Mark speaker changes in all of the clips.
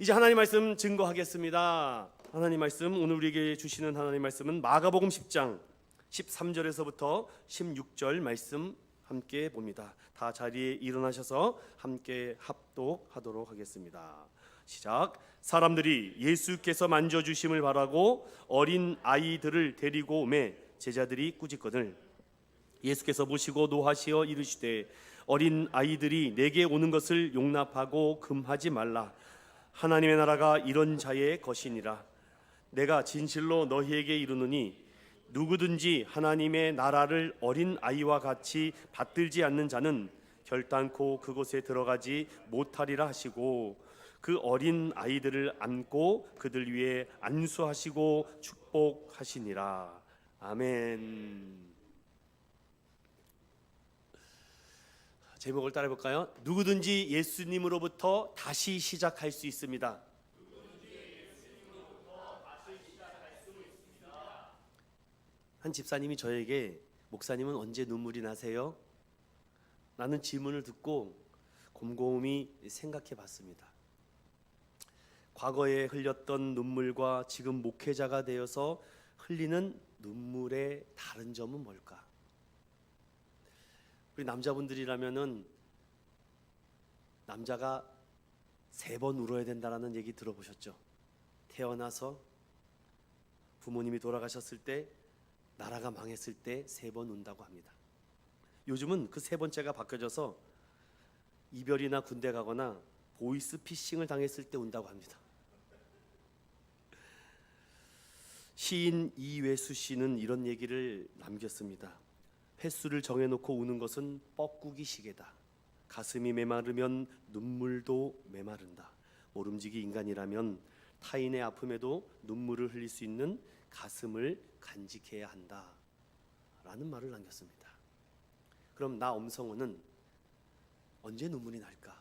Speaker 1: 이제 하나님 말씀 증거하겠습니다. 하나님 말씀, 오늘 우리에게 주시는 하나님 말씀은 마가복음 10장 13절에서부터 16절 말씀 함께 봅니다. 다 자리에 일어나셔서 함께 합독하도록 하겠습니다. 시작. 사람들이 예수께서 만져주심을 바라고 어린 아이들을 데리고 오매 제자들이 꾸짖거늘 예수께서 보시고 노하시어 이르시되 어린 아이들이 내게 오는 것을 용납하고 금하지 말라. 하나님의 나라가 이런 자의 것이니라. 내가 진실로 너희에게 이르노니 누구든지 하나님의 나라를 어린 아이와 같이 받들지 않는 자는 결단코 그곳에 들어가지 못하리라 하시고 그 어린 아이들을 안고 그들 위에 안수하시고 축복하시니라. 아멘. 제목을 따라해볼까요? 누구든지 예수님으로부터 다시 시작할 수 있습니다. 한 집사님이 저에게 목사님은 언제 눈물이 나세요? 라는 질문을 듣고 곰곰이 생각해 봤습니다. 과거에 흘렸던 눈물과 지금 목회자가 되어서 흘리는 눈물의 다른 점은 뭘까? 우리 남자분들이라면은 남자가 3번 울어야 된다라는 얘기 들어보셨죠? 태어나서 부모님이 돌아가셨을 때, 나라가 망했을 때 3번 운다고 합니다. 요즘은 그 3번째가 바뀌어져서 이별이나 군대 가거나 보이스 피싱을 당했을 때 운다고 합니다. 시인 이외수 씨는 이런 얘기를 남겼습니다. 횟수를 정해놓고 우는 것은 뻐꾸기 시계다. 가슴이 메마르면 눈물도 메마른다. 모름지기 인간이라면 타인의 아픔에도 눈물을 흘릴 수 있는 가슴을 간직해야 한다 라는 말을 남겼습니다. 그럼 나 엄성호는 언제 눈물이 날까?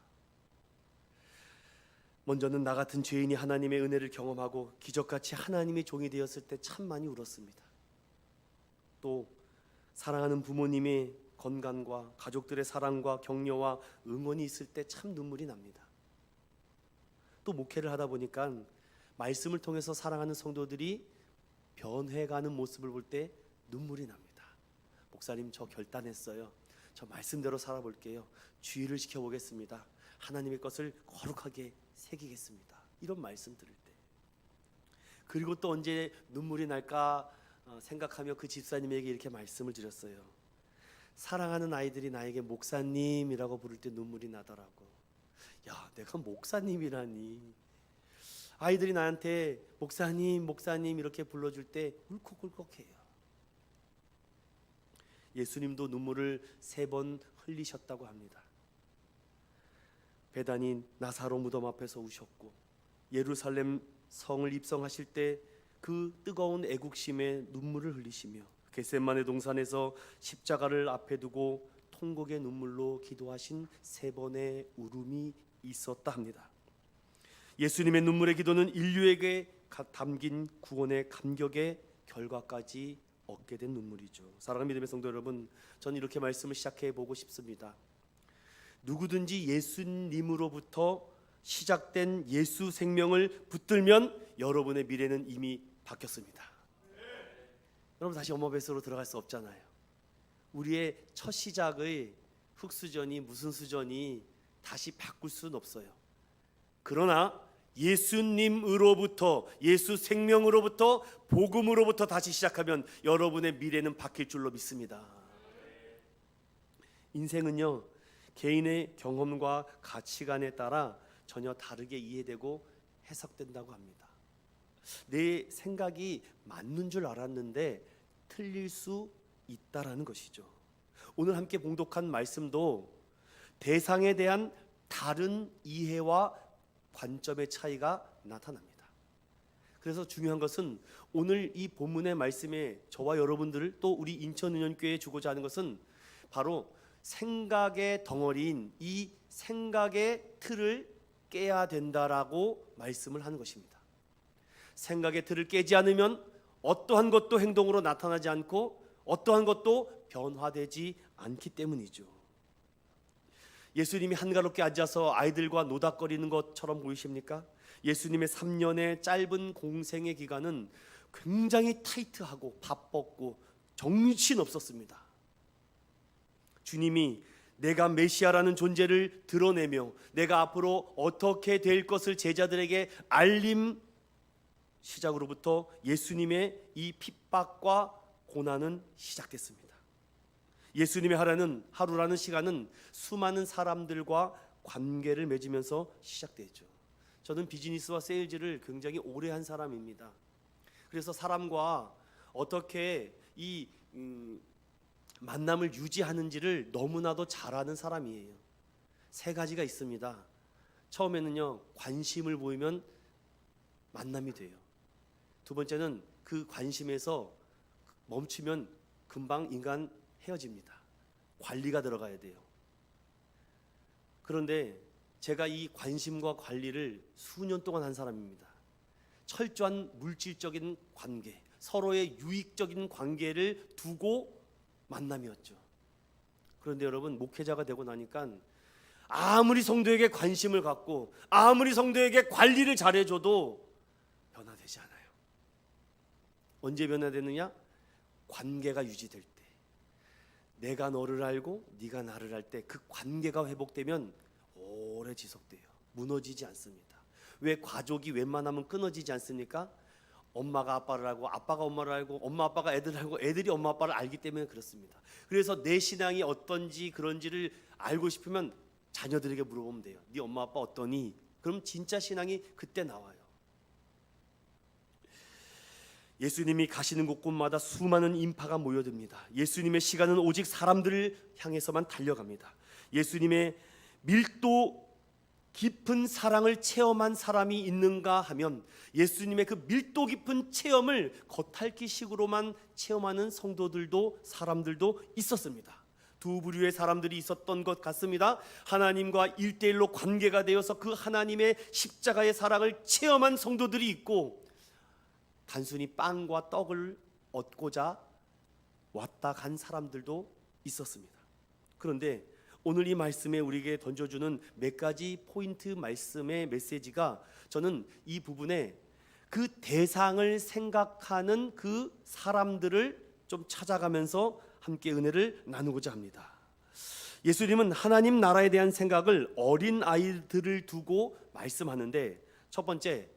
Speaker 1: 먼저는 나 같은 죄인이 하나님의 은혜를 경험하고 기적같이 하나님의 종이 되었을 때 참 많이 울었습니다. 또 사랑하는 부모님의 건강과 가족들의 사랑과 격려와 응원이 있을 때 참 눈물이 납니다. 또 목회를 하다 보니까 말씀을 통해서 사랑하는 성도들이 변해가는 모습을 볼 때 눈물이 납니다. 목사님, 저 결단했어요. 저 말씀대로 살아볼게요. 주의를 지켜보겠습니다. 하나님의 것을 거룩하게 새기겠습니다. 이런 말씀 들을 때, 그리고 또 언제 눈물이 날까 생각하며 그 집사님에게 이렇게 말씀을 드렸어요. 사랑하는 아이들이 나에게 목사님이라고 부를 때 눈물이 나더라고. 야, 내가 목사님이라니. 아이들이 나한테 목사님, 목사님 이렇게 불러줄 때 울컥울컥해요. 예수님도 눈물을 3번 흘리셨다고 합니다. 베다니 나사로 무덤 앞에서 우셨고, 예루살렘 성을 입성하실 때 그 뜨거운 애국심에 눈물을 흘리시며, 겟세마네 동산에서 십자가를 앞에 두고 통곡의 눈물로 기도하신 3번의 울음이 있었다 합니다. 예수님의 눈물의 기도는 인류에게 담긴 구원의 감격의 결과까지 얻게 된 눈물이죠. 사랑하는 믿음의 성도 여러분, 저는 이렇게 말씀을 시작해 보고 싶습니다. 누구든지 예수님으로부터 시작된 예수 생명을 붙들면 여러분의 미래는 이미 바뀌었습니다. 여러분, 다시 엄마 뱃속으로 들어갈 수 없잖아요. 우리의 첫 시작의 흙수저니 무슨 수저니 다시 바꿀 수는 없어요. 그러나 예수님으로부터, 예수 생명으로부터, 복음으로부터 다시 시작하면 여러분의 미래는 바뀔 줄로 믿습니다. 인생은요, 개인의 경험과 가치관에 따라 전혀 다르게 이해되고 해석된다고 합니다. 내 생각이 맞는 줄 알았는데 틀릴 수 있다라는 것이죠. 오늘 함께 봉독한 말씀도 대상에 대한 다른 이해와 관점의 차이가 나타납니다. 그래서 중요한 것은 오늘 이 본문의 말씀에 저와 여러분들을, 또 우리 인천은연교회에 주고자 하는 것은 바로 생각의 덩어리인 이 생각의 틀을 깨야 된다라고 말씀을 하는 것입니다. 생각의 틀을 깨지 않으면 어떠한 것도 행동으로 나타나지 않고 어떠한 것도 변화되지 않기 때문이죠. 예수님이 한가롭게 앉아서 아이들과 노닥거리는 것처럼 보이십니까? 예수님의 3년의 짧은 공생의 기간은 굉장히 타이트하고 바빴고 정신 없었습니다. 주님이 내가 메시아라는 존재를 드러내며 내가 앞으로 어떻게 될 것을 제자들에게 알림 시작으로부터 예수님의 이 핍박과 고난은 시작됐습니다. 예수님의 하루라는 시간은 수많은 사람들과 관계를 맺으면서 시작되죠. 저는 비즈니스와 세일즈를 굉장히 오래 한 사람입니다. 그래서 사람과 어떻게 이 만남을 유지하는지를 너무나도 잘 아는 사람이에요. 세 가지가 있습니다. 처음에는요, 관심을 보이면 만남이 돼요. 두 번째는 그 관심에서 멈추면 금방 인간 헤어집니다. 관리가 들어가야 돼요. 그런데 제가 이 관심과 관리를 수년 동안 한 사람입니다. 철저한 물질적인 관계, 서로의 유익적인 관계를 두고 만남이었죠. 그런데 여러분, 목회자가 되고 나니까 아무리 성도에게 관심을 갖고 아무리 성도에게 관리를 잘해줘도 변화되지 않아요. 언제 변화되느냐? 관계가 유지될 때, 내가 너를 알고 네가 나를 알 때 그 관계가 회복되면 오래 지속돼요. 무너지지 않습니다. 왜 가족이 웬만하면 끊어지지 않습니까? 엄마가 아빠를 알고 아빠가 엄마를 알고 엄마 아빠가 애들을 알고 애들이 엄마 아빠를 알기 때문에 그렇습니다. 그래서 내 신앙이 어떤지 그런지를 알고 싶으면 자녀들에게 물어보면 돼요. 네 엄마 아빠 어떠니? 그럼 진짜 신앙이 그때 나와요. 예수님이 가시는 곳곳마다 수많은 인파가 모여듭니다. 예수님의 시간은 오직 사람들을 향해서만 달려갑니다. 예수님의 밀도 깊은 사랑을 체험한 사람이 있는가 하면 예수님의 그 밀도 깊은 체험을 겉핥기식으로만 체험하는 성도들도 사람들도 있었습니다. 두 부류의 사람들이 있었던 것 같습니다. 하나님과 1대1로 관계가 되어서 그 하나님의 십자가의 사랑을 체험한 성도들이 있고, 단순히 빵과 떡을 얻고자 왔다 간 사람들도 있었습니다. 그런데 오늘 이 말씀에 우리에게 던져주는 몇 가지 포인트 말씀의 메시지가, 저는 이 부분에 그 대상을 생각하는 그 사람들을 좀 찾아가면서 함께 은혜를 나누고자 합니다. 예수님은 하나님 나라에 대한 생각을 어린 아이들을 두고 말씀하는데, 첫 번째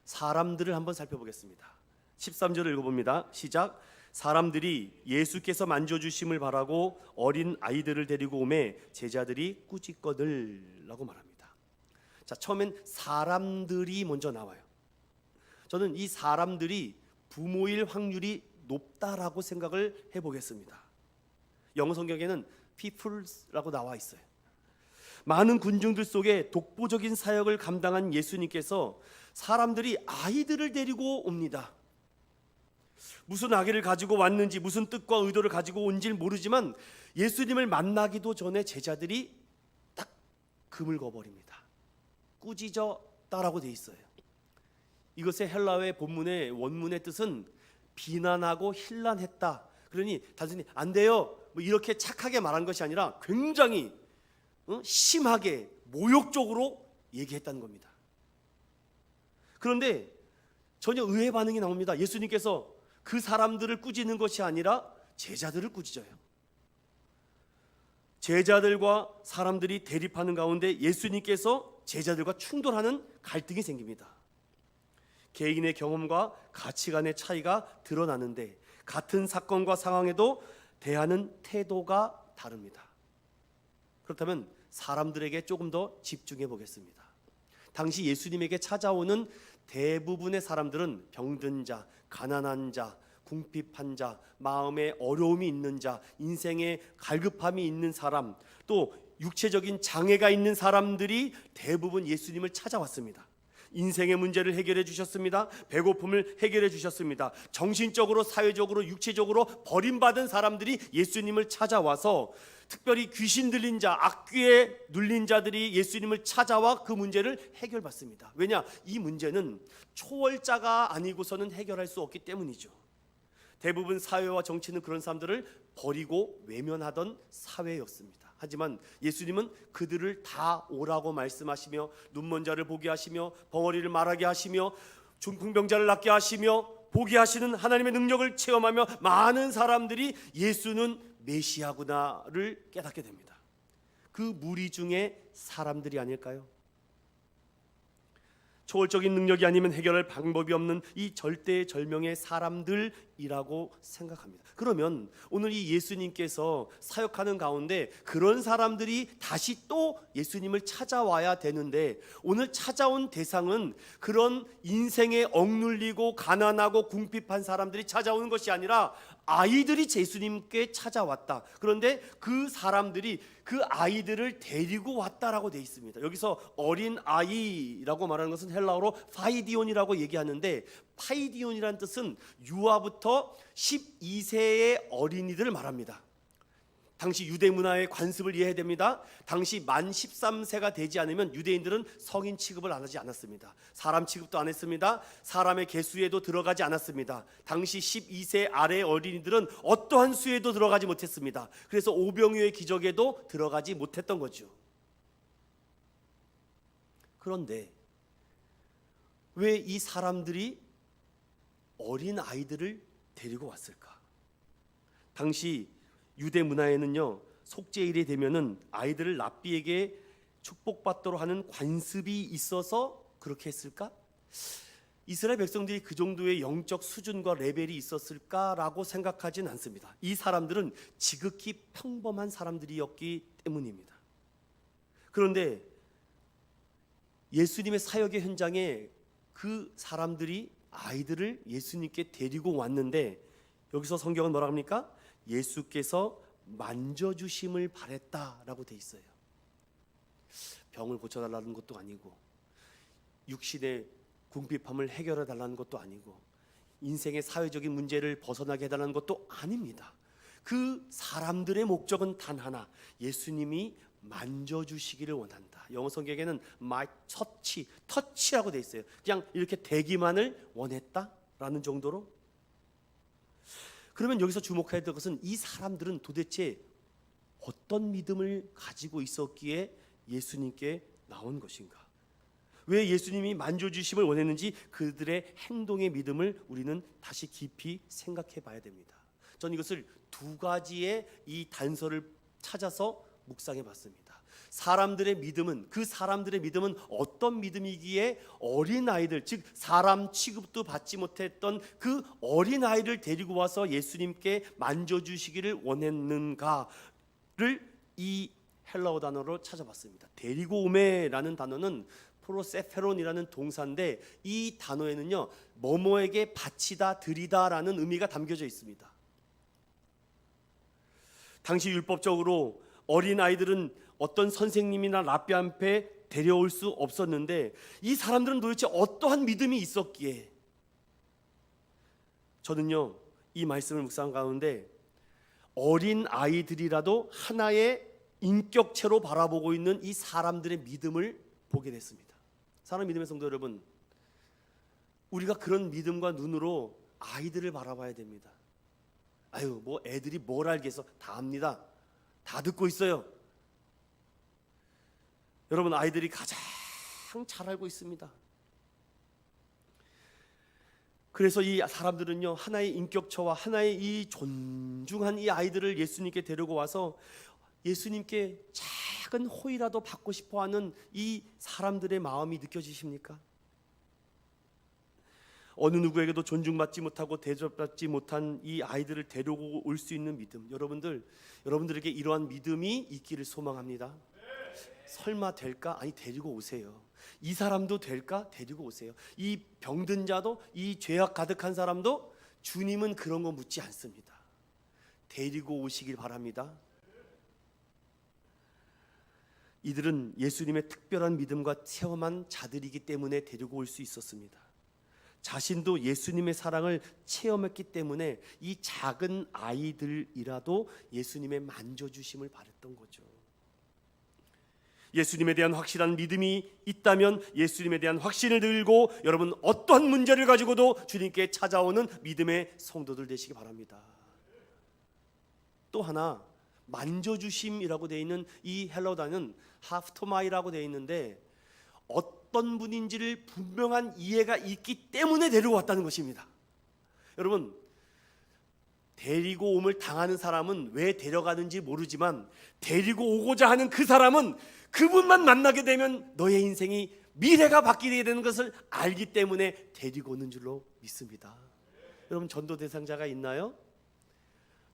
Speaker 1: 사람들을 한번 살펴보겠습니다. 13절을 읽어봅니다. 시작. 사람들이 예수께서 만져주심을 바라고 어린 아이들을 데리고 오매 제자들이 꾸짖거늘 라고 말합니다. 자, 처음엔 사람들이 먼저 나와요. 저는 이 사람들이 부모일 확률이 높다라고 생각을 해보겠습니다. 영어 성경에는 people라고 나와 있어요. 많은 군중들 속에 독보적인 사역을 감당한 예수님께서 사람들이 아이들을 데리고 옵니다. 무슨 아기를 가지고 왔는지, 무슨 뜻과 의도를 가지고 온지 모르지만 예수님을 만나기도 전에 제자들이 딱 그물거버립니다. 꾸짖었다라고 돼 있어요. 이것의 헬라어의 본문의 원문의 뜻은 비난하고 힐난했다. 그러니 단순히 안 돼요 뭐 이렇게 착하게 말한 것이 아니라 굉장히 심하게 모욕적으로 얘기했다는 겁니다. 그런데 전혀 의외의 반응이 나옵니다. 예수님께서 그 사람들을 꾸짖는 것이 아니라 제자들을 꾸짖어요. 제자들과 사람들이 대립하는 가운데 예수님께서 제자들과 충돌하는 갈등이 생깁니다. 개인의 경험과 가치관의 차이가 드러나는데 같은 사건과 상황에도 대하는 태도가 다릅니다. 그렇다면 사람들에게 조금 더 집중해 보겠습니다. 당시 예수님에게 찾아오는 대부분의 사람들은 병든 자, 가난한 자, 궁핍한 자, 마음에 어려움이 있는 자, 인생에 갈급함이 있는 사람, 또 육체적인 장애가 있는 사람들이 대부분 예수님을 찾아왔습니다. 인생의 문제를 해결해 주셨습니다. 배고픔을 해결해 주셨습니다. 정신적으로, 사회적으로, 육체적으로 버림받은 사람들이 예수님을 찾아와서, 특별히 귀신 들린 자, 악귀에 눌린 자들이 예수님을 찾아와 그 문제를 해결받습니다. 왜냐? 이 문제는 초월자가 아니고서는 해결할 수 없기 때문이죠. 대부분 사회와 정치는 그런 사람들을 버리고 외면하던 사회였습니다. 하지만 예수님은 그들을 다 오라고 말씀하시며 눈먼 자를 보게 하시며 벙어리를 말하게 하시며 중풍병자를 낫게 하시며 보게 하시는 하나님의 능력을 체험하며 많은 사람들이 예수는 메시아구나를 깨닫게 됩니다. 그 무리 중에 사람들이 아닐까요? 초월적인 능력이 아니면 해결할 방법이 없는 이 절대절명의 사람들이라고 생각합니다. 그러면 오늘 이 예수님께서 사역하는 가운데 그런 사람들이 다시 또 예수님을 찾아와야 되는데 오늘 찾아온 대상은 그런 인생에 억눌리고 가난하고 궁핍한 사람들이 찾아오는 것이 아니라 아이들이 예수님께 찾아왔다. 그런데 그 사람들이 그 아이들을 데리고 왔다라고 되어 있습니다. 여기서 어린 아이라고 말하는 것은 헬라어로 파이디온이라고 얘기하는데, 파이디온이라는 뜻은 유아부터 12세의 어린이들을 말합니다. 당시 유대 문화의 관습을 이해해야 됩니다. 당시 만 13세가 되지 않으면 유대인들은 성인 취급을 안 하지 않았습니다. 사람 취급도 안 했습니다. 사람의 개수에도 들어가지 않았습니다. 당시 12세 아래 어린이들은 어떠한 수에도 들어가지 못했습니다. 그래서 오병이어의 기적에도 들어가지 못했던 거죠. 그런데 왜 이 사람들이 어린 아이들을 데리고 왔을까? 당시 유대 문화에는요, 속죄일이 되면은 아이들을 랍비에게 축복받도록 하는 관습이 있어서 그렇게 했을까? 이스라엘 백성들이 그 정도의 영적 수준과 레벨이 있었을까라고 생각하진 않습니다. 이 사람들은 지극히 평범한 사람들이었기 때문입니다. 그런데 예수님의 사역의 현장에 그 사람들이 아이들을 예수님께 데리고 왔는데, 여기서 성경은 뭐라 합니까? 예수께서 만져주심을 바랬다라고 돼 있어요. 병을 고쳐달라는 것도 아니고, 육신의 궁핍함을 해결해 달라는 것도 아니고, 인생의 사회적인 문제를 벗어나게 해달라는 것도 아닙니다. 그 사람들의 목적은 단 하나, 예수님이 만져주시기를 원한다. 영어 성경에는 my touch라고 돼 있어요. 그냥 이렇게 대기만을 원했다라는 정도로. 그러면 여기서 주목해야 될 것은 이 사람들은 도대체 어떤 믿음을 가지고 있었기에 예수님께 나온 것인가? 왜 예수님이 만져주심을 원했는지 그들의 행동의 믿음을 우리는 다시 깊이 생각해 봐야 됩니다. 저는 이것을 두 가지의 이 단서를 찾아서 묵상해 봤습니다. 사람들의 믿음은, 그 사람들의 믿음은 어떤 믿음이기에 어린아이들, 즉 사람 취급도 받지 못했던 그 어린아이를 데리고 와서 예수님께 만져주시기를 원했는가를 이 헬라어 단어로 찾아봤습니다. 데리고 오메라는 단어는 프로세페론이라는 동사인데, 이 단어에는요, 뭐뭐에게 바치다, 드리다라는 의미가 담겨져 있습니다. 당시 율법적으로 어린 아이들은 어떤 선생님이나 랍비 앞에 데려올 수 없었는데, 이 사람들은 도대체 어떠한 믿음이 있었기에, 저는요 이 말씀을 묵상한 가운데 어린 아이들이라도 하나의 인격체로 바라보고 있는 이 사람들의 믿음을 보게 됐습니다. 사랑하는 믿음의 성도 여러분, 우리가 그런 믿음과 눈으로 아이들을 바라봐야 됩니다. 아유, 뭐 애들이 뭘 알겠어, 다 압니다, 다 듣고 있어요. 여러분, 아이들이 가장 잘 알고 있습니다. 그래서 이 사람들은요, 하나의 인격체와 하나의 이 존중한 이 아이들을 예수님께 데리고 와서 예수님께 작은 호의라도 받고 싶어하는 이 사람들의 마음이 느껴지십니까? 어느 누구에게도 존중받지 못하고 대접받지 못한 이 아이들을 데리고 올 수 있는 믿음, 여러분들에게 이러한 믿음이 있기를 소망합니다. 설마 될까? 아니, 데리고 오세요. 이 사람도 될까? 데리고 오세요. 이 병든 자도, 이 죄악 가득한 사람도 주님은 그런 거 묻지 않습니다. 데리고 오시길 바랍니다. 이들은 예수님의 특별한 믿음과 체험한 자들이기 때문에 데리고 올 수 있었습니다. 자신도 예수님의 사랑을 체험했기 때문에 이 작은 아이들이라도 예수님의 만져주심을 바랬던 거죠. 예수님에 대한 확실한 믿음이 있다면 예수님에 대한 확신을 들고 여러분 어떠한 문제를 가지고도 주님께 찾아오는 믿음의 성도들 되시기 바랍니다. 또 하나, 만져주심이라고 되어 있는 이 헬라어단은 하프토마이라고 되어 있는데 어떤 분인지를 분명한 이해가 있기 때문에 데리고 왔다는 것입니다. 여러분, 데리고 옴을 당하는 사람은 왜 데려가는지 모르지만 데리고 오고자 하는 그 사람은 그분만 만나게 되면 너의 인생이 미래가 바뀌게 되는 것을 알기 때문에 데리고 오는 줄로 믿습니다. 여러분, 전도 대상자가 있나요?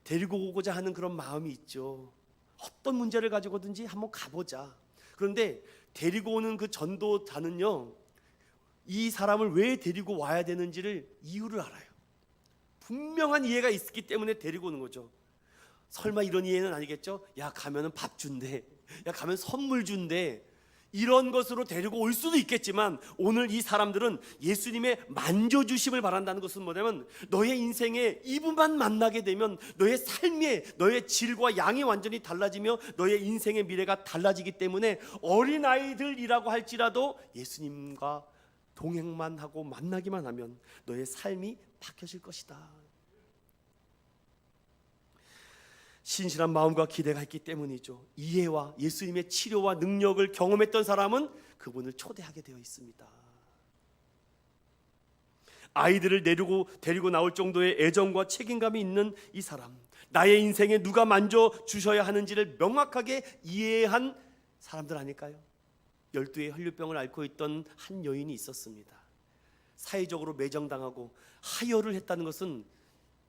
Speaker 1: 데리고 오고자 하는 그런 마음이 있죠. 어떤 문제를 가지고든지 한번 가보자. 그런데 데리고 오는 그 전도자는요, 이 사람을 왜 데리고 와야 되는지를 이유를 알아요. 분명한 이해가 있기 때문에 데리고 오는 거죠. 설마 이런 이해는 아니겠죠? 야, 가면은 밥 준대, 야, 가면 선물 준대, 이런 것으로 데리고 올 수도 있겠지만 오늘 이 사람들은 예수님의 만져주심을 바란다는 것은 뭐냐면 너의 인생에 이분만 만나게 되면 너의 삶의 너의 질과 양이 완전히 달라지며 너의 인생의 미래가 달라지기 때문에 어린아이들이라고 할지라도 예수님과 동행만 하고 만나기만 하면 너의 삶이 바뀌어질 것이다. 신실한 마음과 기대가 있기 때문이죠. 이해와 예수님의 치료와 능력을 경험했던 사람은 그분을 초대하게 되어 있습니다. 아이들을 데리고 나올 정도의 애정과 책임감이 있는 이 사람, 나의 인생에 누가 만져주셔야 하는지를 명확하게 이해한 사람들 아닐까요? 12의 혈류병을 앓고 있던 한 여인이 있었습니다. 사회적으로 매정당하고 하혈을 했다는 것은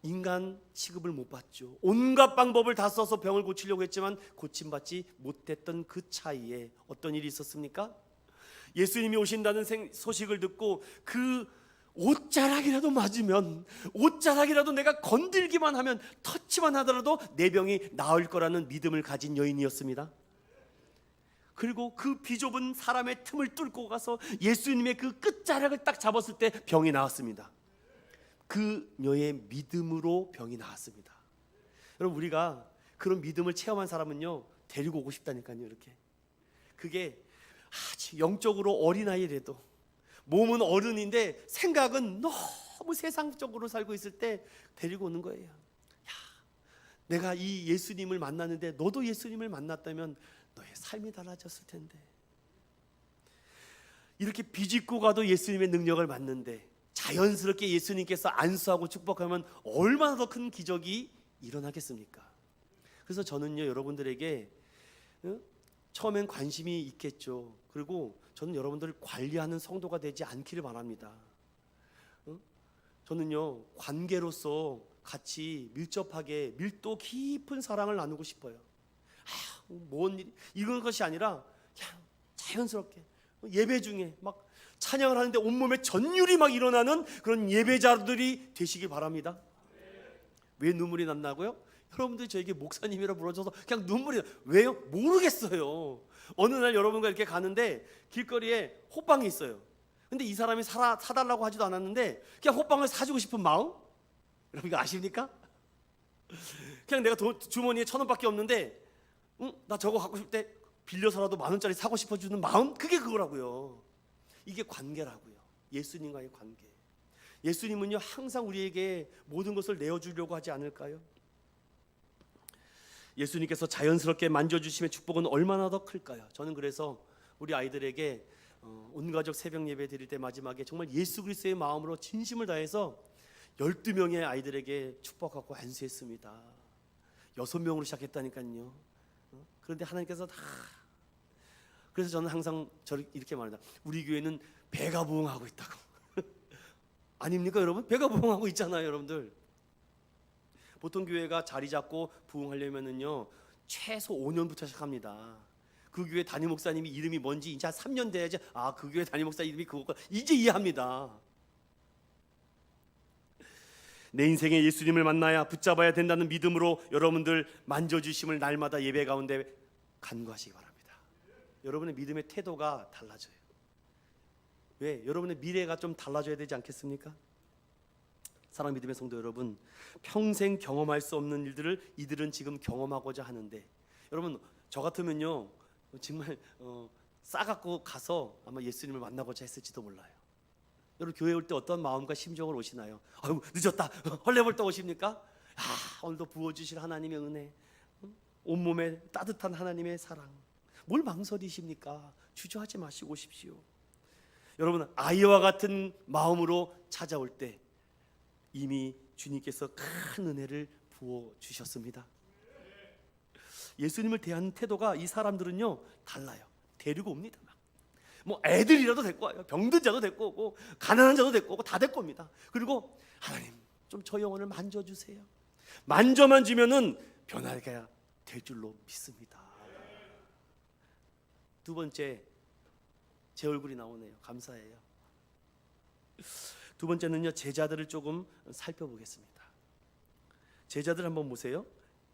Speaker 1: 인간 취급을 못 받죠. 온갖 방법을 다 써서 병을 고치려고 했지만 고침받지 못했던 그 차이에 어떤 일이 있었습니까? 예수님이 오신다는 소식을 듣고 그 옷자락이라도 맞으면, 옷자락이라도 내가 건들기만 하면, 터치만 하더라도 내 병이 나을 거라는 믿음을 가진 여인이었습니다. 그리고 그 비좁은 사람의 틈을 뚫고 가서 예수님의 그 끝자락을 딱 잡았을 때 병이 나았습니다. 그녀의 믿음으로 병이 나았습니다. 여러분, 우리가 그런 믿음을 체험한 사람은요, 데리고 오고 싶다니까요. 이렇게 그게 아주 영적으로 어린아이라도 몸은 어른인데 생각은 너무 세상적으로 살고 있을 때 데리고 오는 거예요. 야, 내가 이 예수님을 만났는데 너도 예수님을 만났다면 너의 삶이 달라졌을 텐데. 이렇게 비집고 가도 예수님의 능력을 받는데 자연스럽게 예수님께서 안수하고 축복하면 얼마나 더 큰 기적이 일어나겠습니까? 그래서 저는요, 여러분들에게 처음엔 관심이 있겠죠. 그리고 저는 여러분들을 관리하는 성도가 되지 않기를 바랍니다. 저는요, 관계로서 같이 밀접하게 밀도 깊은 사랑을 나누고 싶어요. 뭔 일, 이런 것이 아니라 그냥 자연스럽게 예배 중에 막 찬양을 하는데 온몸에 전율이 막 일어나는 그런 예배자들이 되시길 바랍니다. 왜 눈물이 났나고요? 여러분들이 저에게 목사님이라 불러줘서 그냥 눈물이 나. 왜요? 모르겠어요. 어느 날 여러분과 이렇게 가는데 길거리에 호빵이 있어요. 근데 이 사람이 사달라고 하지도 않았는데 그냥 호빵을 사주고 싶은 마음? 여러분 이거 아십니까? 그냥 내가 주머니에 1,000원밖에 없는데 나 저거 갖고 싶을 때 빌려서라도 10,000원짜리 사고 싶어주는 마음? 그게 그거라고요. 이게 관계라고요. 예수님과의 관계. 예수님은요, 항상 우리에게 모든 것을 내어주려고 하지 않을까요? 예수님께서 자연스럽게 만져주심의 축복은 얼마나 더 클까요? 저는 그래서 우리 아이들에게 온 가족 새벽 예배 드릴 때 마지막에 정말 예수 그리스도의 마음으로 진심을 다해서 12명의 아이들에게 축복하고 안수했습니다. 6명으로 시작했다니까요. 그런데 하나님께서 다, 그래서 저는 항상 이렇게 말합니다. 우리 교회는 배가 부흥하고 있다고. 아닙니까 여러분? 배가 부흥하고 있잖아요 여러분들. 보통 교회가 자리 잡고 부흥하려면은요 최소 5년부터 시작합니다. 그 교회 담임 목사님이 이름이 뭔지 이제 한 3년 돼야지 그 교회 담임 목사 이름이 그거가 이제 이해합니다. 내 인생에 예수님을 만나야 붙잡아야 된다는 믿음으로 여러분들 만져주심을 날마다 예배 가운데 간구하시기 바랍니다. 여러분의 믿음의 태도가 달라져요. 왜? 여러분의 미래가 좀 달라져야 되지 않겠습니까? 사랑 믿음의 성도 여러분, 평생 경험할 수 없는 일들을 이들은 지금 경험하고자 하는데, 여러분 저 같으면요 정말 싸갖고 가서 아마 예수님을 만나고자 했을지도 몰라요. 여러분 교회 올 때 어떤 마음과 심정으로 오시나요? 아유 늦었다 헐레벌떡 오십니까? 오늘도 부어주실 하나님의 은혜, 온몸에 따뜻한 하나님의 사랑, 뭘 망설이십니까? 주저하지 마시고 오십시오. 여러분, 아이와 같은 마음으로 찾아올 때 이미 주님께서 큰 은혜를 부어 주셨습니다. 예수님을 대하는 태도가 이 사람들은요 달라요. 데리고 옵니다. 뭐 애들이라도 데리고 와요. 병든 자도 데리고 오고 가난한 자도 데리고 오고 다 데리고 옵니다. 그리고 하나님 좀 저 영혼을 만져주세요. 만져만 주면은 변화가 될 줄로 믿습니다. 두 번째, 제 얼굴이 나오네요. 감사해요. 두 번째는요, 제자들을 조금 살펴보겠습니다. 제자들 한번 보세요.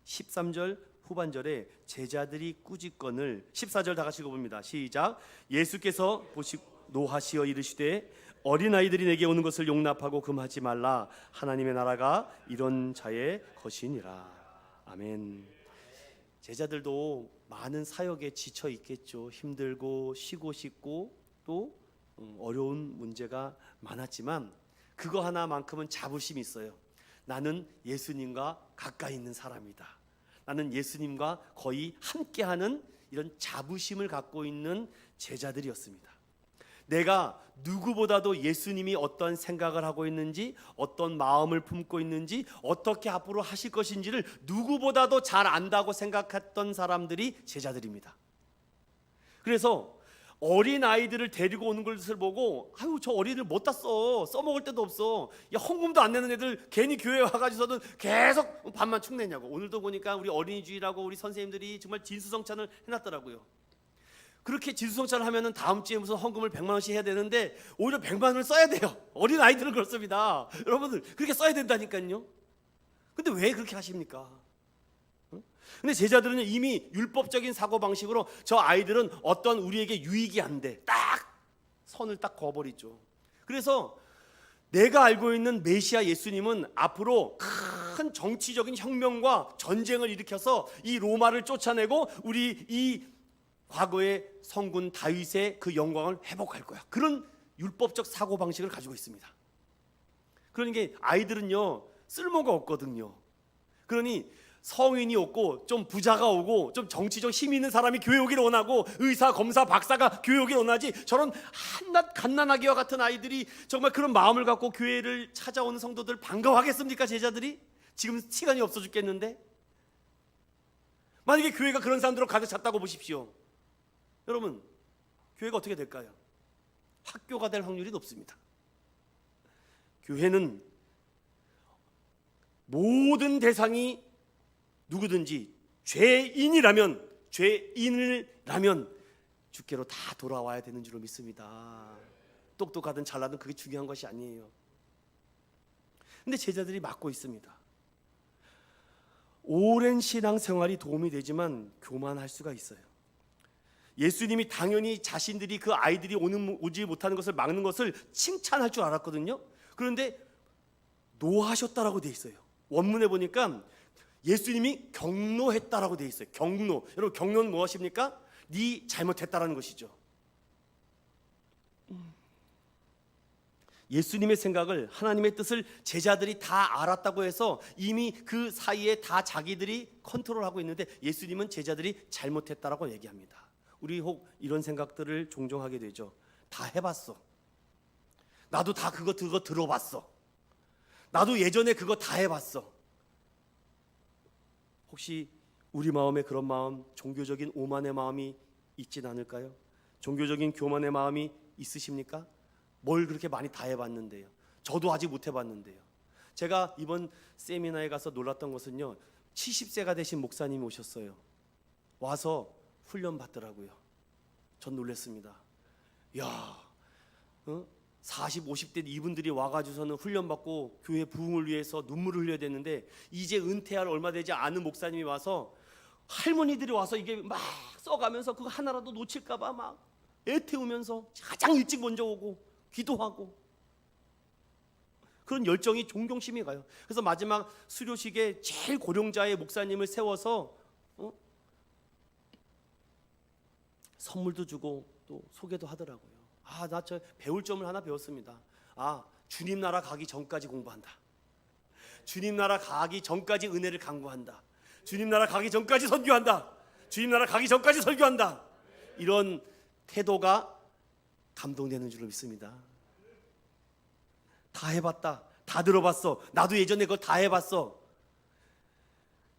Speaker 1: 13절 후반절에 제자들이 꾸짖건을 14절 다 같이 읽어봅니다. 시작. 예수께서 보시고 노하시어 이르시되 어린아이들이 내게 오는 것을 용납하고 금하지 말라. 하나님의 나라가 이런 자의 것이니라. 아멘. 제자들도 많은 사역에 지쳐 있겠죠. 힘들고 쉬고 싶고 또 어려운 문제가 많았지만 그거 하나만큼은 자부심이 있어요. 나는 예수님과 가까이 있는 사람이다. 나는 예수님과 거의 함께하는 이런 자부심을 갖고 있는 제자들이었습니다. 내가 누구보다도 예수님이 어떤 생각을 하고 있는지, 어떤 마음을 품고 있는지, 어떻게 앞으로 하실 것인지를 누구보다도 잘 안다고 생각했던 사람들이 제자들입니다. 그래서 어린 아이들을 데리고 오는 것을 보고 아유 저 어린이들 못다 써먹을 데도 없어. 야, 헌금도 안 내는 애들 괜히 교회에 와가지고서는 계속 밥만 축내냐고. 오늘도 보니까 우리 어린이주일하고 우리 선생님들이 정말 진수성찬을 해놨더라고요. 그렇게 진수성찬을 하면은 다음 주에 무슨 헌금을 100만 원씩 해야 되는데 오히려 100만 원을 써야 돼요. 어린 아이들은 그렇습니다. 여러분들 그렇게 써야 된다니까요. 근데 왜 그렇게 하십니까? 근데 제자들은 이미 율법적인 사고방식으로 저 아이들은 어떤 우리에게 유익이 안 돼. 딱 선을 딱 그어버리죠. 그래서 내가 알고 있는 메시아 예수님은 앞으로 큰 정치적인 혁명과 전쟁을 일으켜서 이 로마를 쫓아내고 우리 이 과거의 성군 다윗의 그 영광을 회복할 거야. 그런 율법적 사고방식을 가지고 있습니다. 그러니까 아이들은요 쓸모가 없거든요. 그러니 성인이 없고 좀 부자가 오고 좀 정치적 힘 있는 사람이 교회 오기를 원하고 의사, 검사, 박사가 교회 오기를 원하지 저런 한낱 갓난아기와 같은 아이들이 정말 그런 마음을 갖고 교회를 찾아오는 성도들 반가워하겠습니까? 제자들이? 지금 시간이 없어 죽겠는데 만약에 교회가 그런 사람들로 가득 찼다고 보십시오. 여러분 교회가 어떻게 될까요? 학교가 될 확률이 높습니다. 교회는 모든 대상이 누구든지 죄인이라면 주께로 다 돌아와야 되는 줄로 믿습니다. 똑똑하든 잘나든 그게 중요한 것이 아니에요. 근데 제자들이 막고 있습니다. 오랜 신앙생활이 도움이 되지만 교만할 수가 있어요. 예수님이 당연히 자신들이 그 아이들이 오지 못하는 것을 막는 것을 칭찬할 줄 알았거든요. 그런데 노하셨다라고 돼 있어요. 원문에 보니까 예수님이 경노했다라고 돼 있어요. 경노. 여러분 경노는 무엇입니까? 네 잘못했다라는 것이죠. 예수님의 생각을, 하나님의 뜻을 제자들이 다 알았다고 해서 이미 그 사이에 다 자기들이 컨트롤하고 있는데 예수님은 제자들이 잘못했다라고 얘기합니다. 우리 혹 이런 생각들을 종종 하게 되죠. 다 해봤어. 나도 다 그거 들어봤어. 나도 예전에 그거 다 해봤어. 혹시 우리 마음에 그런 마음, 종교적인 오만의 마음이 있진 않을까요? 종교적인 교만의 마음이 있으십니까? 뭘 그렇게 많이 다 해봤는데요. 저도 아직 못 해봤는데요. 제가 이번 세미나에 가서 놀랐던 것은요, 70세가 되신 목사님이 오셨어요. 와서 훈련 받더라고요. 전 놀랐습니다. 야, 40, 50대 이분들이 와가지고서는 훈련받고 교회 부흥을 위해서 눈물을 흘려야 되는데 이제 은퇴할 얼마 되지 않은 목사님이 와서 할머니들이 와서 이게 막 써가면서 그거 하나라도 놓칠까봐 막 애태우면서 가장 일찍 먼저 오고 기도하고 그런 열정이 존경심이 가요. 그래서 마지막 수료식에 제일 고령자의 목사님을 세워서 선물도 주고 또 소개도 하더라고요. 나 저 배울 점을 하나 배웠습니다. 주님 나라 가기 전까지 공부한다. 주님 나라 가기 전까지 은혜를 간구한다. 주님 나라 가기 전까지 선교한다. 주님 나라 가기 전까지 설교한다. 이런 태도가 감동되는 줄로 믿습니다. 다 해봤다. 다 들어봤어. 나도 예전에 그거 다 해봤어.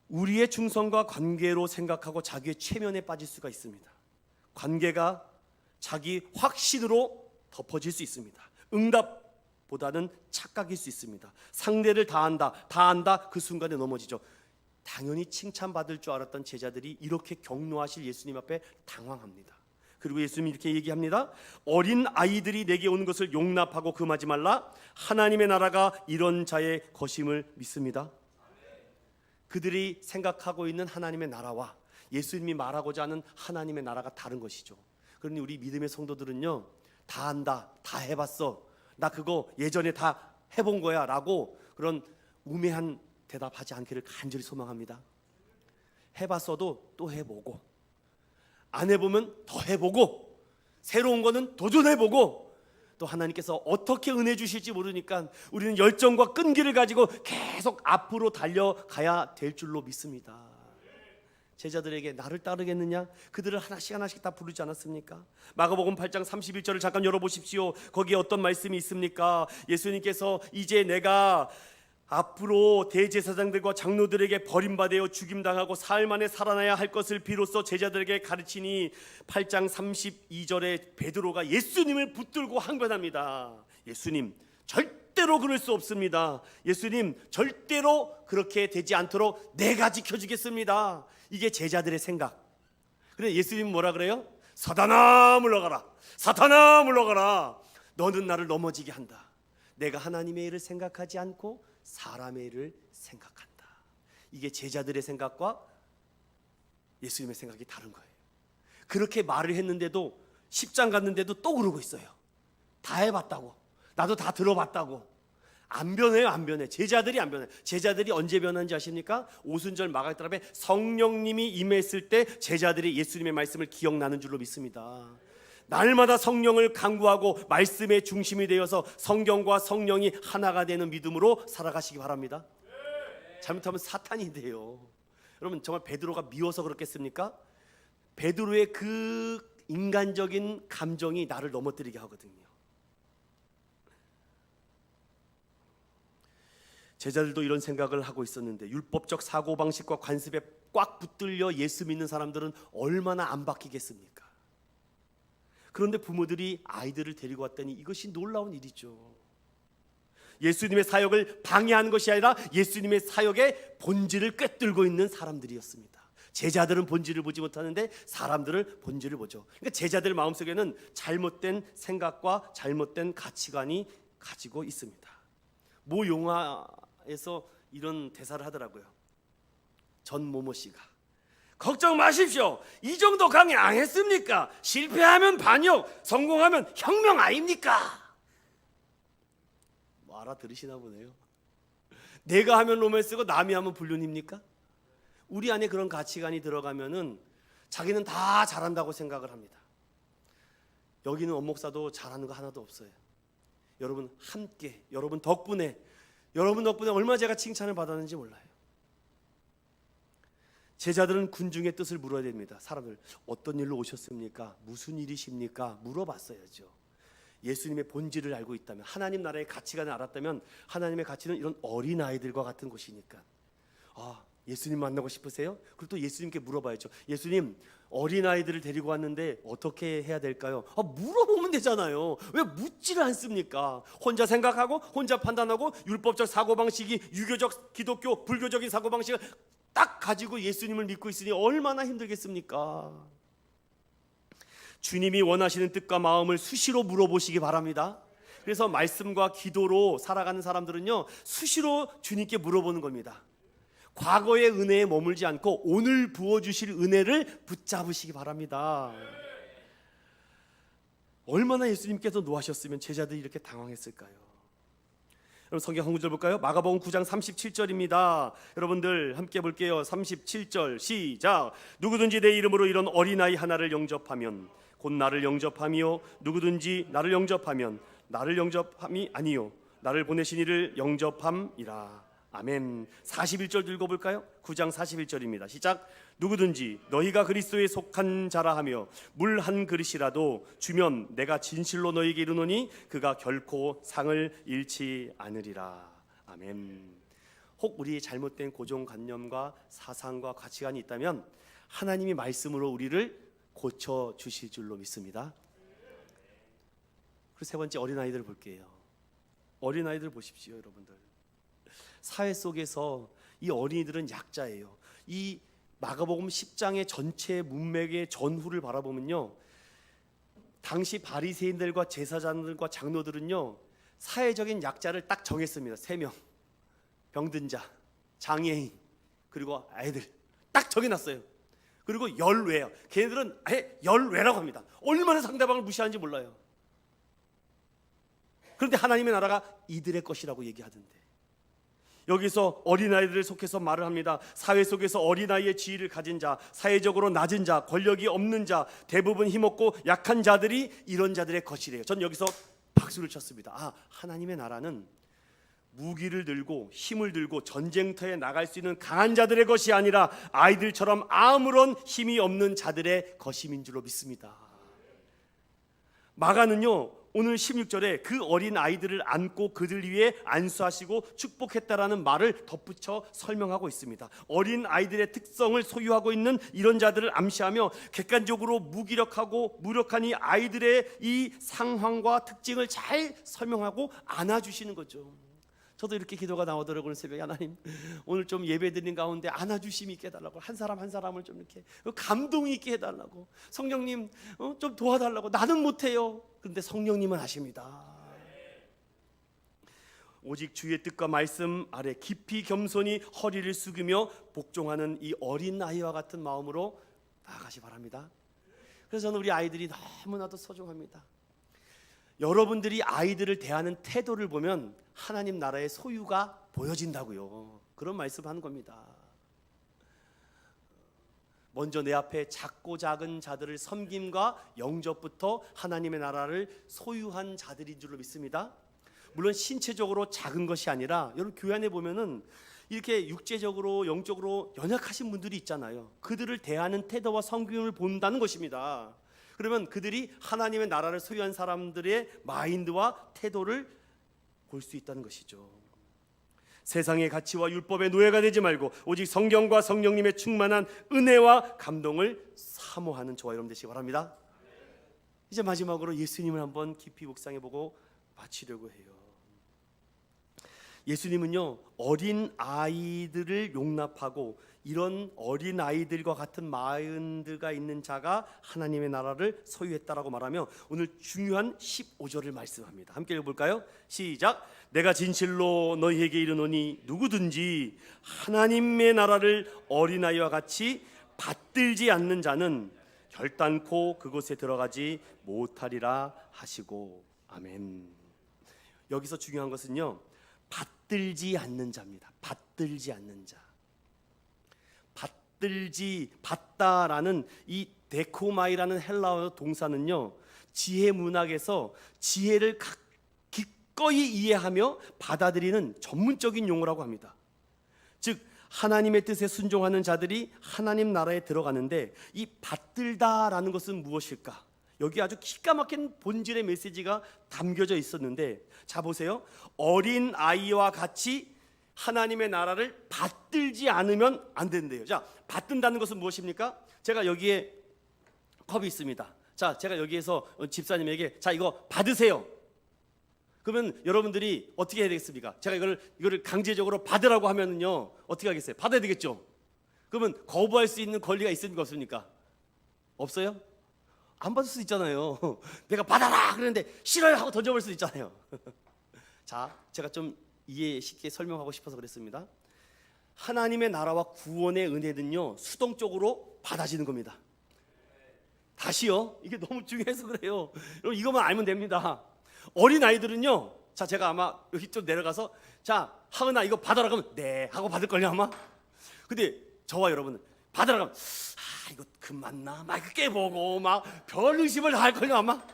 Speaker 1: 우리의 충성과 관계로 생각하고 자기의 최면에 빠질 수가 있습니다. 관계가 자기 확신으로 덮어질 수 있습니다. 응답보다는 착각일 수 있습니다. 상대를 다 안다 그 순간에 넘어지죠. 당연히 칭찬받을 줄 알았던 제자들이 이렇게 격노하실 예수님 앞에 당황합니다. 그리고 예수님이 이렇게 얘기합니다. 어린 아이들이 내게 오는 것을 용납하고 금하지 말라. 하나님의 나라가 이런 자의 것임을 믿습니다. 그들이 생각하고 있는 하나님의 나라와 예수님이 말하고자 하는 하나님의 나라가 다른 것이죠. 그러니 우리 믿음의 성도들은요, 다 안다, 다 해봤어, 나 그거 예전에 다 해본 거야 라고 그런 우매한 대답하지 않기를 간절히 소망합니다. 해봤어도 또 해보고, 안 해보면 더 해보고, 새로운 거는 도전해보고, 또 하나님께서 어떻게 은혜 주실지 모르니까 우리는 열정과 끈기를 가지고 계속 앞으로 달려가야 될 줄로 믿습니다. 제자들에게 나를 따르겠느냐? 그들을 하나씩 다 부르지 않았습니까? 마가복음 8장 31절을 잠깐 열어보십시오. 거기에 어떤 말씀이 있습니까? 예수님께서 이제 내가 앞으로 대제사장들과 장로들에게 버림받아 죽임당하고 사흘 만에 살아나야 할 것을 비로소 제자들에게 가르치니 8장 32절에 베드로가 예수님을 붙들고 항변합니다. 예수님, 절대로 그럴 수 없습니다. 예수님, 절대로 그렇게 되지 않도록 내가 지켜주겠습니다. 이게 제자들의 생각. 그래 예수님 뭐라 그래요? 사탄아 물러가라. 사탄아 물러가라. 너는 나를 넘어지게 한다. 내가 하나님의 일을 생각하지 않고 사람의 일을 생각한다. 이게 제자들의 생각과 예수님의 생각이 다른 거예요. 그렇게 말을 했는데도 10장 갔는데도 또 그러고 있어요. 다 해봤다고, 나도 다 들어봤다고. 안 변해요. 안 변해. 제자들이 안 변해. 제자들이 언제 변한지 아십니까? 오순절 마가다락에 성령님이 임했을 때 제자들이 예수님의 말씀을 기억나는 줄로 믿습니다. 날마다 성령을 간구하고 말씀의 중심이 되어서 성경과 성령이 하나가 되는 믿음으로 살아가시기 바랍니다. 잘못하면 사탄이 돼요. 여러분 정말 베드로가 미워서 그렇겠습니까? 베드로의 그 인간적인 감정이 나를 넘어뜨리게 하거든요. 제자들도 이런 생각을 하고 있었는데 율법적 사고방식과 관습에 꽉 붙들려 예수 믿는 사람들은 얼마나 안 바뀌겠습니까? 그런데 부모들이 아이들을 데리고 왔더니 이것이 놀라운 일이죠. 예수님의 사역을 방해하는 것이 아니라 예수님의 사역의 본질을 꿰뚫고 있는 사람들이었습니다. 제자들은 본질을 보지 못하는데 사람들은 본질을 보죠. 그러니까 제자들 마음속에는 잘못된 생각과 잘못된 가치관이 가지고 있습니다. 모 영화에서 이런 대사를 하더라고요. 전 모모 씨가 걱정 마십시오. 이 정도 강의 안 했습니까? 실패하면 반역, 성공하면 혁명 아닙니까? 뭐 알아들으시나 보네요. 내가 하면 로맨스고 남이 하면 불륜입니까? 우리 안에 그런 가치관이 들어가면은 자기는 다 잘한다고 생각을 합니다. 여기는 원목사도 잘하는 거 하나도 없어요. 여러분 함께, 여러분 덕분에 얼마나 제가 칭찬을 받았는지 몰라요. 제자들은 군중의 뜻을 물어야 됩니다. 사람들 어떤 일로 오셨습니까? 무슨 일이십니까? 물어봤어야죠. 예수님의 본질을 알고 있다면, 하나님 나라의 가치관을 알았다면, 하나님의 가치는 이런 어린아이들과 같은 곳이니까 예수님 만나고 싶으세요? 그리고 또 예수님께 물어봐야죠. 예수님, 어린아이들을 데리고 왔는데 어떻게 해야 될까요? 물어보면 되잖아요. 왜 묻지를 않습니까? 혼자 생각하고 혼자 판단하고 율법적 사고방식이 유교적 기독교 불교적인 사고방식을 딱 가지고 예수님을 믿고 있으니 얼마나 힘들겠습니까? 주님이 원하시는 뜻과 마음을 수시로 물어보시기 바랍니다. 그래서 말씀과 기도로 살아가는 사람들은요, 수시로 주님께 물어보는 겁니다. 과거의 은혜에 머물지 않고 오늘 부어주실 은혜를 붙잡으시기 바랍니다. 얼마나 예수님께서 노하셨으면 제자들이 이렇게 당황했을까요? 여러분 성경 한 구절 볼까요? 마가복음 9장 37절입니다. 여러분들 함께 볼게요. 37절 시작. 누구든지 내 이름으로 이런 어린아이 하나를 영접하면 곧 나를 영접함이요, 누구든지 나를 영접하면 나를 영접함이 아니요 나를 보내신 이를 영접함이라. 아멘. 41절 읽어볼까요? 9장 41절입니다. 시작. 누구든지 너희가 그리스도에 속한 자라 하며 물 한 그릇이라도 주면 내가 진실로 너희에게 이르노니 그가 결코 상을 잃지 않으리라. 아멘. 혹 우리의 잘못된 고정관념과 사상과 가치관이 있다면 하나님이 말씀으로 우리를 고쳐주실 줄로 믿습니다. 그리고 세 번째, 어린아이들 볼게요. 어린아이들 보십시오. 여러분들, 사회 속에서 이 어린이들은 약자예요. 이 마가복음 10장의 전체 문맥의 전후를 바라보면요, 당시 바리새인들과 제사장들과 장로들은요 사회적인 약자를 딱 정했습니다. 3명: 병든 자, 장애인, 그리고 아이들 딱 정해놨어요. 그리고 열외야. 걔네들은 아예 열외라고 합니다. 얼마나 상대방을 무시하는지 몰라요. 그런데 하나님의 나라가 이들의 것이라고 얘기하던데, 여기서 어린아이들을 속해서 말을 합니다. 사회 속에서 어린아이의 지위를 가진 자, 사회적으로 낮은 자, 권력이 없는 자, 대부분 힘없고 약한 자들이 이런 자들의 것이래요. 전 여기서 박수를 쳤습니다. 아, 하나님의 나라는 무기를 들고 힘을 들고 전쟁터에 나갈 수 있는 강한 자들의 것이 아니라 아이들처럼 아무런 힘이 없는 자들의 것임인 줄로 믿습니다. 마가는요 오늘 16절에 그 어린 아이들을 안고 그들 위에 안수하시고 축복했다라는 말을 덧붙여 설명하고 있습니다. 어린 아이들의 특성을 소유하고 있는 이런 자들을 암시하며 객관적으로 무기력하고 무력한 이 아이들의 이 상황과 특징을 잘 설명하고 안아주시는 거죠. 저도 이렇게 기도가 나오더라고요. 오늘 새벽에 하나님, 오늘 좀 예배드린 가운데 안아주심이 있게 해달라고, 한 사람 한 사람을 좀 이렇게 감동이 있게 해달라고, 성령님 좀 도와달라고. 나는 못해요. 그런데 성령님은 하십니다. 오직 주의 뜻과 말씀 아래 깊이 겸손히 허리를 숙이며 복종하는 이 어린 아이와 같은 마음으로 나아가시 바랍니다. 그래서 저는 우리 아이들이 너무나도 소중합니다. 여러분들이 아이들을 대하는 태도를 보면 하나님 나라의 소유가 보여진다고요. 그런 말씀을 하는 겁니다. 먼저 내 앞에 작고 작은 자들을 섬김과 영접부터 하나님의 나라를 소유한 자들인 줄로 믿습니다. 물론 신체적으로 작은 것이 아니라, 여러분 교회 안에 보면은 이렇게 육체적으로 영적으로 연약하신 분들이 있잖아요. 그들을 대하는 태도와 섬김을 본다는 것입니다. 그러면 그들이 하나님의 나라를 소유한 사람들의 마인드와 태도를 볼 수 있다는 것이죠. 세상의 가치와 율법의 노예가 되지 말고 오직 성경과 성령님의 충만한 은혜와 감동을 사모하는 저와 여러분 되시기 바랍니다. 이제 마지막으로 예수님을 한번 깊이 묵상해보고 마치려고 해요. 예수님은요 어린 아이들을 용납하고 이런 어린 아이들과 같은 마인드가 있는 자가 하나님의 나라를 소유했다라고 말하며 오늘 중요한 15절을 말씀합니다. 함께 읽어볼까요? 시작. 내가 진실로 너희에게 이르노니 누구든지 하나님의 나라를 어린아이와 같이 받들지 않는 자는 결단코 그곳에 들어가지 못하리라 하시고. 아멘. 여기서 중요한 것은요 받들지 않는 자입니다. 받들지 않는 자. 받다라는 이 데코마이라는 헬라어 동사는요 지혜 문학에서 지혜를 기꺼이 이해하며 받아들이는 전문적인 용어라고 합니다. 즉 하나님의 뜻에 순종하는 자들이 하나님 나라에 들어가는데, 이 받들다라는 것은 무엇일까? 여기 아주 기가 막힌 본질의 메시지가 담겨져 있었는데, 자 보세요. 어린 아이와 같이 하나님의 나라를 받들지 않으면 안 된대요. 자, 받든다는 것은 무엇입니까? 제가 여기에 컵이 있습니다. 자, 제가 여기에서 집사님에게 자 이거 받으세요. 그러면 여러분들이 어떻게 해야 되겠습니까? 제가 이거를 강제적으로 받으라고 하면은요 어떻게 하겠어요? 받아야 되겠죠. 그러면 거부할 수 있는 권리가 있습니까 없습니까? 없어요? 안 받을 수 있잖아요. 내가 받아라 그러는데 싫어요 하고 던져버릴 수 있잖아요. 자, 제가 좀 이해 쉽게 설명하고 싶어서 그랬습니다. 하나님의 나라와 구원의 은혜는요 수동적으로 받아지는 겁니다. 다시요, 이게 너무 중요해서 그래요. 여러분 이것만 알면 됩니다. 어린 아이들은요, 자 제가 아마 여기 좀 내려가서 자 하은아 이거 받아라 그러면 네 하고 받을걸요 아마. 근데 저와 여러분은 받아라 그러면 아 이거 금 맞나 막 깨보고 막 별 의심을 다 할걸요 아마.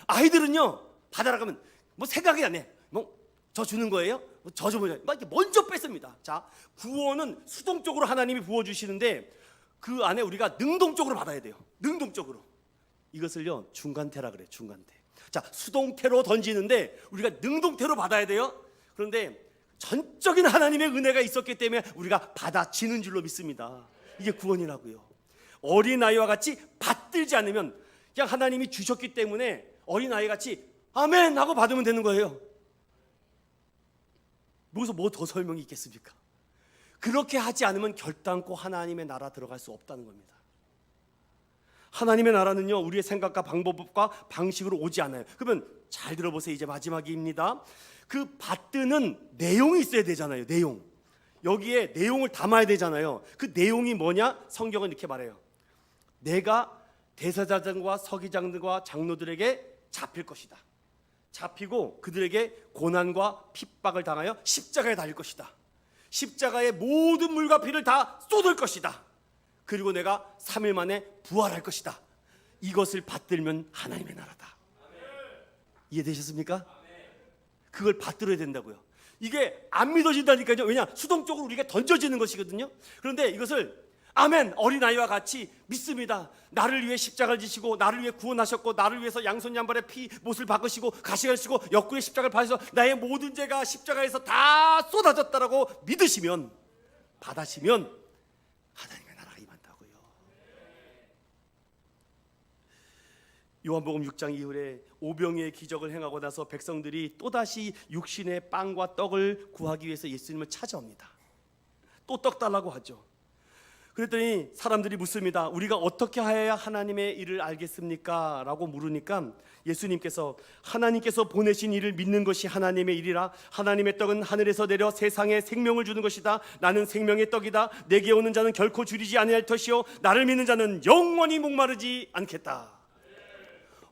Speaker 1: 아이들은요 받아라 그러면 뭐 생각이 안 해. 뭐 저 주는 거예요? 저주문자 막 이렇게 먼저 뺐습니다. 자, 구원은 수동적으로 하나님이 부어주시는데 그 안에 우리가 능동적으로 받아야 돼요. 능동적으로. 이것을요 중간태라 그래요. 중간태. 자, 수동태로 던지는데 우리가 능동태로 받아야 돼요. 그런데 전적인 하나님의 은혜가 있었기 때문에 우리가 받아지는 줄로 믿습니다. 이게 구원이라고요. 어린아이와 같이 받들지 않으면 그냥 하나님이 주셨기 때문에 어린아이 같이 아멘 하고 받으면 되는 거예요. 무슨 뭐 더 설명이 있겠습니까? 그렇게 하지 않으면 결단코 하나님의 나라 들어갈 수 없다는 겁니다. 하나님의 나라는요 우리의 생각과 방법과 방식으로 오지 않아요. 그러면 잘 들어보세요. 이제 마지막입니다. 그 받드는 내용이 있어야 되잖아요. 내용. 여기에 내용을 담아야 되잖아요. 그 내용이 뭐냐? 성경은 이렇게 말해요. 내가 대제사장과 서기장들과 장로들에게 잡힐 것이다. 잡히고 그들에게 고난과 핍박을 당하여 십자가에 달릴 것이다. 십자가에 모든 물과 피를 다 쏟을 것이다. 그리고 내가 3일 만에 부활할 것이다. 이것을 받들면 하나님의 나라다. 이해되셨습니까? 그걸 받들어야 된다고요. 이게 안 믿어진다니까요. 왜냐? 수동적으로 우리가 던져지는 것이거든요. 그런데 이것을 아멘 어린아이와 같이 믿습니다. 나를 위해 십자가를 지시고 나를 위해 구원하셨고 나를 위해서 양손 양발에 피 못을 박으시고 가시를 쓰고 옆구리에 십자가를 받으셔서 나의 모든 죄가 십자가에서 다 쏟아졌다라고 믿으시면 받아시면 하나님의 나라가 임한다고요. 요한복음 6장 이후에 오병이의 기적을 행하고 나서 백성들이 또다시 육신의 빵과 떡을 구하기 위해서 예수님을 찾아옵니다. 또 떡 달라고 하죠. 그랬더니 사람들이 묻습니다. 우리가 어떻게 하여야 하나님의 일을 알겠습니까? 라고 물으니까 예수님께서 하나님께서 보내신 일을 믿는 것이 하나님의 일이라. 하나님의 떡은 하늘에서 내려 세상에 생명을 주는 것이다. 나는 생명의 떡이다. 내게 오는 자는 결코 줄이지 아니할 것이요 나를 믿는 자는 영원히 목마르지 않겠다.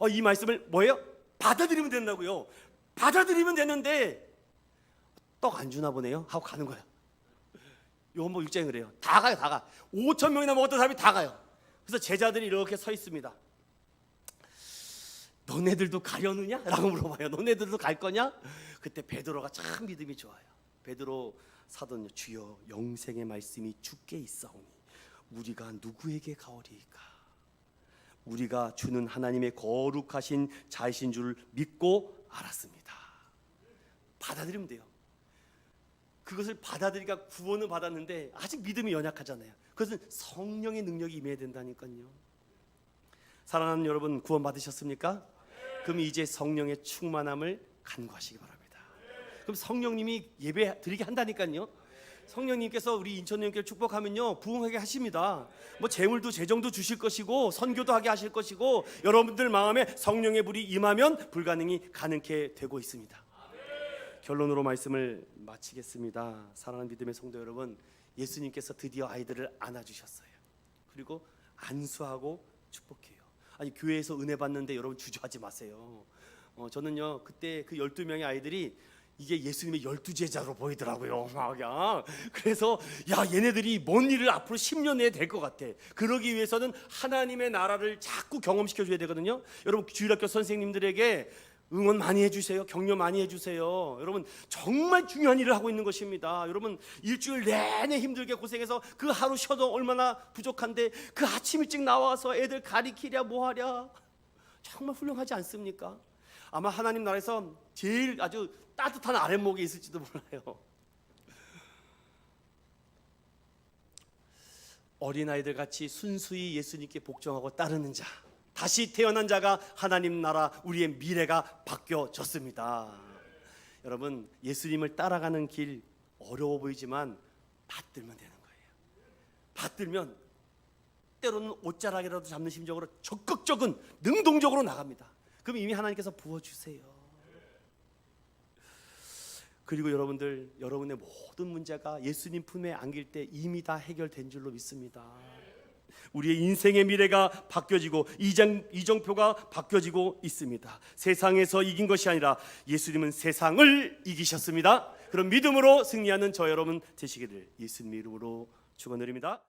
Speaker 1: 이 말씀을 뭐예요? 받아들이면 된다고요. 받아들이면 되는데 떡 안 주나 보네요 하고 가는 거예요. 요한복음 6장에 그래요. 다 가요. 다 가. 5천 명이나 먹었던 사람이 다 가요. 그래서 제자들이 이렇게 서 있습니다. 너네들도 가려느냐? 라고 물어봐요. 너네들도 갈 거냐? 그때 베드로가 참 믿음이 좋아요. 베드로 사도는요, 주여 영생의 말씀이 주께 있사오니 우리가 누구에게 가오리이까? 우리가 주는 하나님의 거룩하신 자이신 줄 믿고 알았습니다. 받아들이면 돼요. 그것을 받아들이니까 구원을 받았는데 아직 믿음이 연약하잖아요. 그것은 성령의 능력이 임해야 된다니까요. 사랑하는 여러분, 구원 받으셨습니까? 그럼 이제 성령의 충만함을 간구하시기 바랍니다. 그럼 성령님이 예배 드리게 한다니까요. 성령님께서 우리 인천님께 축복하면요 부흥하게 하십니다. 뭐 재물도 재정도 주실 것이고 선교도 하게 하실 것이고 여러분들 마음에 성령의 불이 임하면 불가능이 가능케 되고 있습니다. 결론으로 말씀을 마치겠습니다. 사랑하는 믿음의 성도 여러분, 예수님께서 드디어 아이들을 안아주셨어요. 그리고 안수하고 축복해요. 아니 교회에서 은혜 받는데 여러분 주저하지 마세요. 저는요 그때 그 12명의 아이들이 이게 예수님의 12제자로 보이더라고요. 막 그래서 야 얘네들이 뭔 일을 앞으로 10년 내에 될 것 같아. 그러기 위해서는 하나님의 나라를 자꾸 경험시켜줘야 되거든요. 여러분 주일학교 선생님들에게 응원 많이 해주세요. 격려 많이 해주세요. 여러분 정말 중요한 일을 하고 있는 것입니다. 여러분 일주일 내내 힘들게 고생해서 그 하루 쉬어도 얼마나 부족한데 그 아침 일찍 나와서 애들 가리키랴 뭐하랴 정말 훌륭하지 않습니까? 아마 하나님 나라에서 제일 아주 따뜻한 아랫목에 있을지도 몰라요. 어린아이들 같이 순수히 예수님께 복종하고 따르는 자, 다시 태어난 자가 하나님 나라 우리의 미래가 바뀌어졌습니다. 여러분 예수님을 따라가는 길 어려워 보이지만 받들면 되는 거예요. 받들면 때로는 옷자락이라도 잡는 심정으로 적극적인 능동적으로 나갑니다. 그럼 이미 하나님께서 부어주세요. 그리고 여러분들 여러분의 모든 문제가 예수님 품에 안길 때 이미 다 해결된 줄로 믿습니다. 우리의 인생의 미래가 바뀌어지고 이정표가 바뀌어지고 있습니다. 세상에서 이긴 것이 아니라 예수님은 세상을 이기셨습니다. 그런 믿음으로 승리하는 저 여러분 되시기를 예수님 이름으로 축원드립니다.